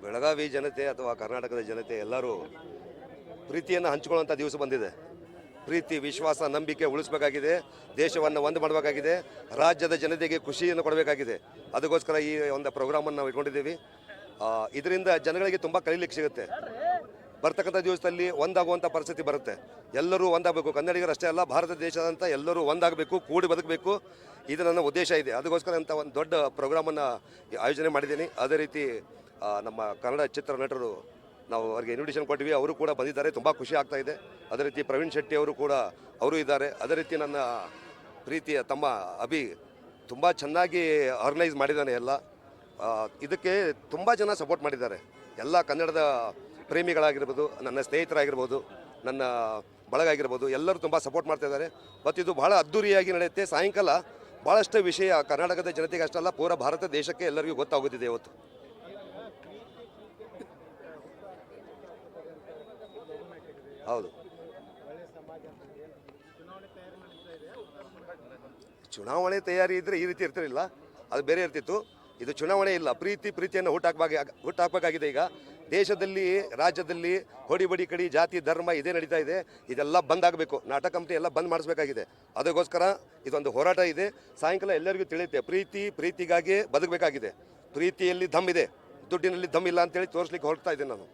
ಬೆಳಗಾವಿ ಜನತೆ ಅಥವಾ ಕರ್ನಾಟಕದ ಜನತೆ ಎಲ್ಲರೂ ಪ್ರೀತಿಯನ್ನು ಹಂಚಿಕೊಳ್ಳುವಂಥ ದಿವಸ ಬಂದಿದೆ. ಪ್ರೀತಿ, ವಿಶ್ವಾಸ, ನಂಬಿಕೆ ಉಳಿಸಬೇಕಾಗಿದೆ. ದೇಶವನ್ನು ಒಂದು ಮಾಡಬೇಕಾಗಿದೆ. ರಾಜ್ಯದ ಜನತೆಗೆ ಖುಷಿಯನ್ನು ಕೊಡಬೇಕಾಗಿದೆ. ಅದಕ್ಕೋಸ್ಕರ ಈ ಒಂದು ಪ್ರೋಗ್ರಾಮನ್ನು ನಾವು ಇಟ್ಕೊಂಡಿದ್ದೀವಿ. ಇದರಿಂದ ಜನಗಳಿಗೆ ತುಂಬ ಕಲೀಲಿಕ್ಕೆ ಸಿಗುತ್ತೆ. ಬರ್ತಕ್ಕಂಥ ದಿವಸದಲ್ಲಿ ಒಂದಾಗುವಂಥ ಪರಿಸ್ಥಿತಿ ಬರುತ್ತೆ. ಎಲ್ಲರೂ ಒಂದಾಗಬೇಕು. ಕನ್ನಡಿಗರಷ್ಟೇ ಅಲ್ಲ, ಭಾರತ ದೇಶದಂತ ಎಲ್ಲರೂ ಒಂದಾಗಬೇಕು, ಕೂಡಿ ಬದುಕಬೇಕು. ಇದು ನನ್ನ ಉದ್ದೇಶ ಇದೆ. ಅದಕ್ಕೋಸ್ಕರ ಅಂತ ಒಂದು ದೊಡ್ಡ ಪ್ರೋಗ್ರಾಮನ್ನು ಆಯೋಜನೆ ಮಾಡಿದ್ದೀನಿ. ಅದೇ ರೀತಿ ನಮ್ಮ ಕನ್ನಡ ಚಿತ್ರ ನಟರು ನಾವು ಅವರಿಗೆ ಇನ್ವಿಟೇಷನ್ ಕೊಟ್ಟಿವಿ. ಅವರು ಕೂಡ ಬಂದಿದ್ದಾರೆ. ತುಂಬ ಖುಷಿ ಆಗ್ತಾ ಇದೆ. ಅದೇ ರೀತಿ ಪ್ರವೀಣ್ ಶೆಟ್ಟಿ ಅವರು ಕೂಡ ಅವರು ಇದ್ದಾರೆ. ಅದೇ ರೀತಿ ನನ್ನ ಪ್ರೀತಿಯ ತಮ್ಮ ಅಭಿ ತುಂಬ ಚೆನ್ನಾಗಿ ಆರ್ಗನೈಸ್ ಮಾಡಿದ್ದಾನೆ. ಎಲ್ಲ ಇದಕ್ಕೆ ತುಂಬ ಜನ ಸಪೋರ್ಟ್ ಮಾಡಿದ್ದಾರೆ. ಎಲ್ಲ ಕನ್ನಡದ ಪ್ರೇಮಿಗಳಾಗಿರ್ಬೋದು, ನನ್ನ ಸ್ನೇಹಿತರಾಗಿರ್ಬೋದು, ನನ್ನ ಬಳಗ ಆಗಿರ್ಬೋದು, ಎಲ್ಲರೂ ತುಂಬ ಸಪೋರ್ಟ್ ಮಾಡ್ತಾ ಇದ್ದಾರೆ. ಮತ್ತು ಇದು ಭಾಳ ಅದ್ಧೂರಿಯಾಗಿ ನಡೆಯುತ್ತೆ. ಸಾಯಂಕಾಲ ಭಾಳಷ್ಟು ವಿಷಯ ಕರ್ನಾಟಕದ ಜನತೆಗೆ ಅಷ್ಟಲ್ಲ, ಪೂರ ಭಾರತ ದೇಶಕ್ಕೆ ಎಲ್ಲರಿಗೂ ಗೊತ್ತಾಗುತ್ತಿದೆ ಇವತ್ತು. ಹೌದು, ಚುನಾವಣೆ ತಯಾರಿ ಇದ್ದರೆ ಈ ರೀತಿ ಇರ್ತಿರಲಿಲ್ಲ, ಅದು ಬೇರೆ ಇರ್ತಿತ್ತು. ಇದು ಚುನಾವಣೆ ಇಲ್ಲ, ಪ್ರೀತಿಯನ್ನು ಹುಟ್ಟಾಕಬೇಕಾಗಿದೆ. ಈಗ ದೇಶದಲ್ಲಿ, ರಾಜ್ಯದಲ್ಲಿ ಹೊಡಿ ಕಡಿ, ಜಾತಿ, ಧರ್ಮ ಇದೇ ನಡೀತಾ ಇದೆ. ಇದೆಲ್ಲ ಬಂದ್ ಆಗಬೇಕು. ನಾಟಕ ಕಂಪ್ನಿ ಎಲ್ಲ ಬಂದ್ ಮಾಡಿಸ್ಬೇಕಾಗಿದೆ. ಅದಕ್ಕೋಸ್ಕರ ಇದೊಂದು ಹೋರಾಟ ಇದೆ. ಸಾಯಂಕಾಲ ಎಲ್ಲರಿಗೂ ತಿಳಿಯುತ್ತೆ, ಪ್ರೀತಿಗಾಗಿ ಬದುಕಬೇಕಾಗಿದೆ. ಪ್ರೀತಿಯಲ್ಲಿ ದಮ್ ಇದೆ, ದುಡ್ಡಿನಲ್ಲಿ ದಮ್ ಇಲ್ಲ ಅಂತೇಳಿ ತೋರಿಸ್ಲಿಕ್ಕೆ ಹೊರಡ್ತಾ ಇದ್ದೀನಿ ನಾನು.